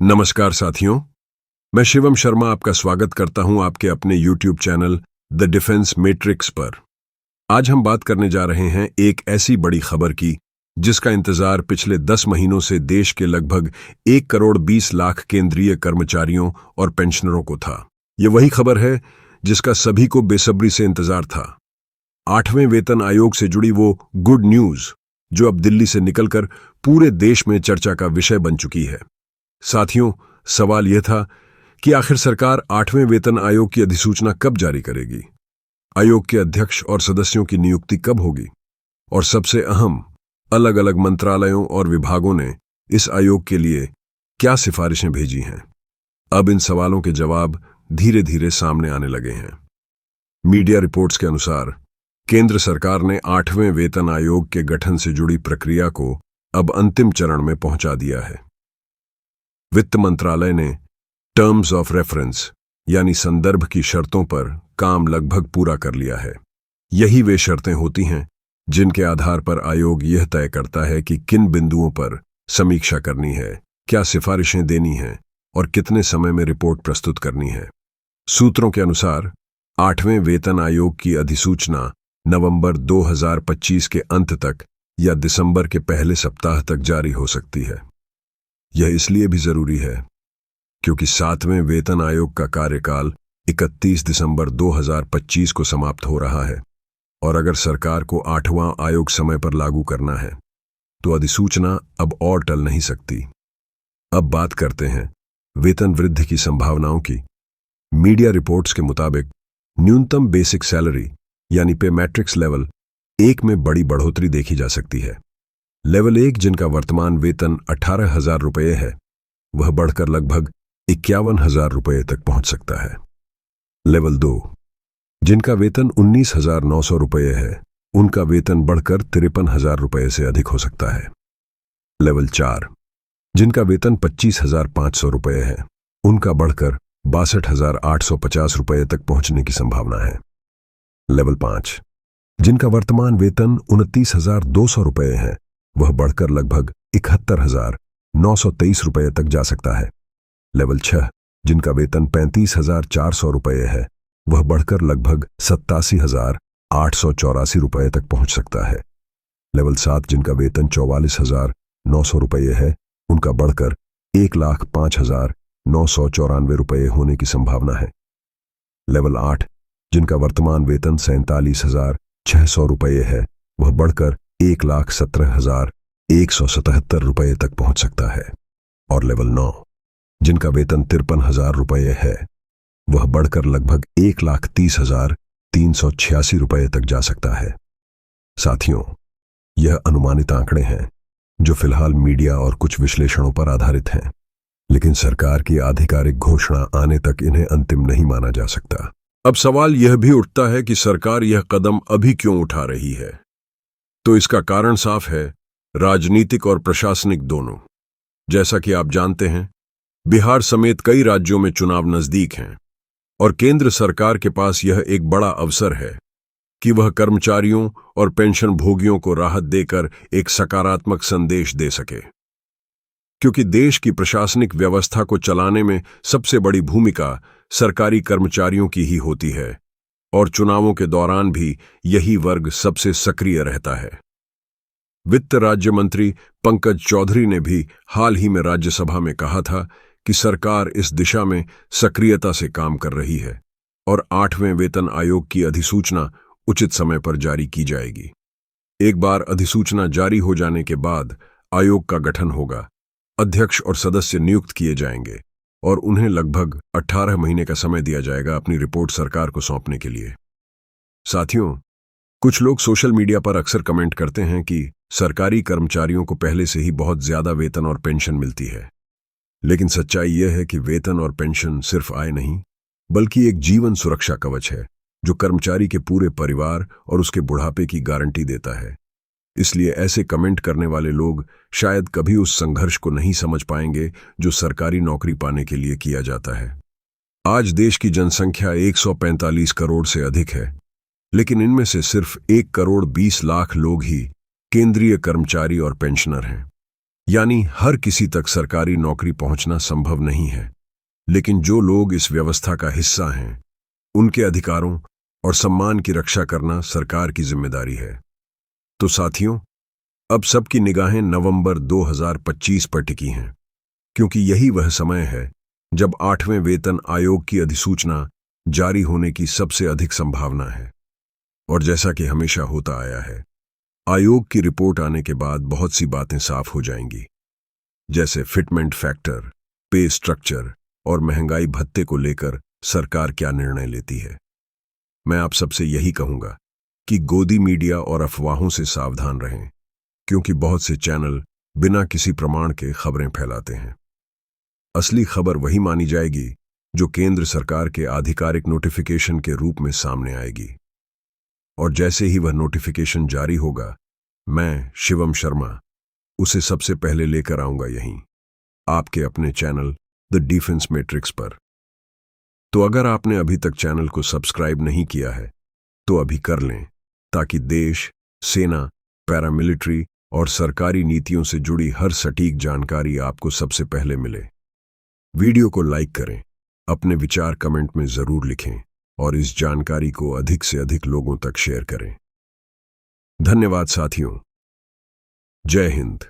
नमस्कार साथियों, मैं शिवम शर्मा आपका स्वागत करता हूं आपके अपने YouTube channel the defence matrix पर। आज हम बात करने जा रहे हैं एक ऐसी बड़ी खबर की जिसका इंतजार पिछले 10 महीनों से देश के लगभग 1 करोड़ 20 लाख केंद्रीय कर्मचारियों और पेंशनरों को था। ये वही खबर है जिसका सभी को बेसब्री से इंतजार था। 8वें वेतन आयोग से जुड़ी वो गुड न्यूज जो अब दिल्ली से निकलकर पूरे देश में चर्चा का विषय बन चुकी है। साथियों, सवाल यह था कि आखिर सरकार 8वें वेतन आयोग की अधिसूचना कब जारी करेगी, आयोग के अध्यक्ष और सदस्यों की नियुक्ति कब होगी, और सबसे अहम, अलग अलग मंत्रालयों और विभागों ने इस आयोग के लिए क्या सिफारिशें भेजी हैं। अब इन सवालों के जवाब धीरे धीरे सामने आने लगे हैं। मीडिया रिपोर्ट्स के अनुसार केंद्र सरकार ने 8वें वेतन आयोग के गठन से जुड़ी प्रक्रिया को अब अंतिम चरण में पहुंचा दिया है। वित्त मंत्रालय ने टर्म्स ऑफ रेफरेंस यानी संदर्भ की शर्तों पर काम लगभग पूरा कर लिया है। यही वे शर्तें होती हैं जिनके आधार पर आयोग यह तय करता है कि किन बिंदुओं पर समीक्षा करनी है, क्या सिफारिशें देनी हैं और कितने समय में रिपोर्ट प्रस्तुत करनी है। सूत्रों के अनुसार 8वें वेतन आयोग की अधिसूचना नवंबर 2025 के अंत तक या दिसंबर के पहले सप्ताह तक जारी हो सकती है। यह इसलिए भी जरूरी है क्योंकि 7वें वेतन आयोग का कार्यकाल 31 दिसंबर 2025 को समाप्त हो रहा है और अगर सरकार को 8वां आयोग समय पर लागू करना है तो अधिसूचना अब और टल नहीं सकती। अब बात करते हैं वेतन वृद्धि की संभावनाओं की। मीडिया रिपोर्ट्स के मुताबिक न्यूनतम बेसिक सैलरी यानी पे मैट्रिक्स लेवल 1 में बड़ी बढ़ोतरी देखी जा सकती है। लेवल 1 जिनका वर्तमान वेतन 18,000 रुपये है, वह बढ़कर लगभग 51,000 रुपये तक पहुंच सकता है। लेवल 2 जिनका वेतन 19,900 रुपये है, उनका वेतन बढ़कर 53,000 रुपये से अधिक हो सकता है। लेवल 4 जिनका वेतन 25,500 रुपये है, उनका बढ़कर 62,850 रुपये तक पहुंचने की संभावना है। लेवल 5 जिनका वर्तमान वेतन 29,200 रुपये है, वह बढ़कर लगभग 71,923 रुपये तक जा सकता है। लेवल 6 जिनका वेतन 35,400 रुपये है, वह बढ़कर लगभग 87,884 रुपये तक पहुंच सकता है। लेवल 7 जिनका वेतन 44,900 रुपये है, उनका बढ़कर 1,05,994 रुपये होने की संभावना है। लेवल 8 जिनका वर्तमान वेतन 47,600 रुपये है, वह बढ़कर 1,17,177 रुपये तक पहुंच सकता है। और लेवल 9 जिनका वेतन 53,000 रुपये है, वह बढ़कर लगभग 1,30,386 रुपये तक जा सकता है। साथियों, यह अनुमानित आंकड़े हैं जो फिलहाल मीडिया और कुछ विश्लेषणों पर आधारित हैं, लेकिन सरकार की आधिकारिक घोषणा आने तक इन्हें अंतिम नहीं माना जा सकता। अब सवाल यह भी उठता है कि सरकार यह कदम अभी क्यों उठा रही है। तो इसका कारण साफ है, राजनीतिक और प्रशासनिक दोनों। जैसा कि आप जानते हैं, बिहार समेत कई राज्यों में चुनाव नजदीक हैं और केंद्र सरकार के पास यह एक बड़ा अवसर है कि वह कर्मचारियों और पेंशन भोगियों को राहत देकर एक सकारात्मक संदेश दे सके। क्योंकि देश की प्रशासनिक व्यवस्था को चलाने में सबसे बड़ी भूमिका सरकारी कर्मचारियों की ही होती है और चुनावों के दौरान भी यही वर्ग सबसे सक्रिय रहता है। वित्त राज्य मंत्री पंकज चौधरी ने भी हाल ही में राज्यसभा में कहा था कि सरकार इस दिशा में सक्रियता से काम कर रही है और 8वें वेतन आयोग की अधिसूचना उचित समय पर जारी की जाएगी। एक बार अधिसूचना जारी हो जाने के बाद आयोग का गठन होगा, अध्यक्ष और सदस्य नियुक्त किए जाएंगे और उन्हें लगभग 18 महीने का समय दिया जाएगा अपनी रिपोर्ट सरकार को सौंपने के लिए। साथियों, कुछ लोग सोशल मीडिया पर अक्सर कमेंट करते हैं कि सरकारी कर्मचारियों को पहले से ही बहुत ज्यादा वेतन और पेंशन मिलती है, लेकिन सच्चाई यह है कि वेतन और पेंशन सिर्फ आय नहीं, बल्कि एक जीवन सुरक्षा कवच है जो कर्मचारी के पूरे परिवार और उसके बुढ़ापे की गारंटी देता है। इसलिए ऐसे कमेंट करने वाले लोग शायद कभी उस संघर्ष को नहीं समझ पाएंगे जो सरकारी नौकरी पाने के लिए किया जाता है। आज देश की जनसंख्या 145 करोड़ से अधिक है, लेकिन इनमें से सिर्फ 1 करोड़ 20 लाख लोग ही केंद्रीय कर्मचारी और पेंशनर हैं। यानी हर किसी तक सरकारी नौकरी पहुंचना संभव नहीं है, लेकिन जो लोग इस व्यवस्था का हिस्सा हैं, उनके अधिकारों और सम्मान की रक्षा करना सरकार की जिम्मेदारी है। तो साथियों, अब सबकी निगाहें नवंबर 2025 पर टिकी हैं, क्योंकि यही वह समय है जब 8वें वेतन आयोग की अधिसूचना जारी होने की सबसे अधिक संभावना है। और जैसा कि हमेशा होता आया है, आयोग की रिपोर्ट आने के बाद बहुत सी बातें साफ हो जाएंगी, जैसे फिटमेंट फैक्टर, पे स्ट्रक्चर और महंगाई भत्ते को लेकर सरकार क्या निर्णय लेती है। मैं आप सबसे यही कहूंगा कि गोदी मीडिया और अफवाहों से सावधान रहें, क्योंकि बहुत से चैनल बिना किसी प्रमाण के खबरें फैलाते हैं। असली खबर वही मानी जाएगी जो केंद्र सरकार के आधिकारिक नोटिफिकेशन के रूप में सामने आएगी। और जैसे ही वह नोटिफिकेशन जारी होगा, मैं शिवम शर्मा उसे सबसे पहले लेकर आऊंगा यहीं, आपके अपने चैनल द डिफेंस मैट्रिक्स पर। तो अगर आपने अभी तक चैनल को सब्सक्राइब नहीं किया है, तो अभी कर लें, ताकि देश, सेना, पैरामिलिट्री और सरकारी नीतियों से जुड़ी हर सटीक जानकारी आपको सबसे पहले मिले। वीडियो को लाइक करें, अपने विचार कमेंट में जरूर लिखें और इस जानकारी को अधिक से अधिक लोगों तक शेयर करें। धन्यवाद साथियों। जय हिंद।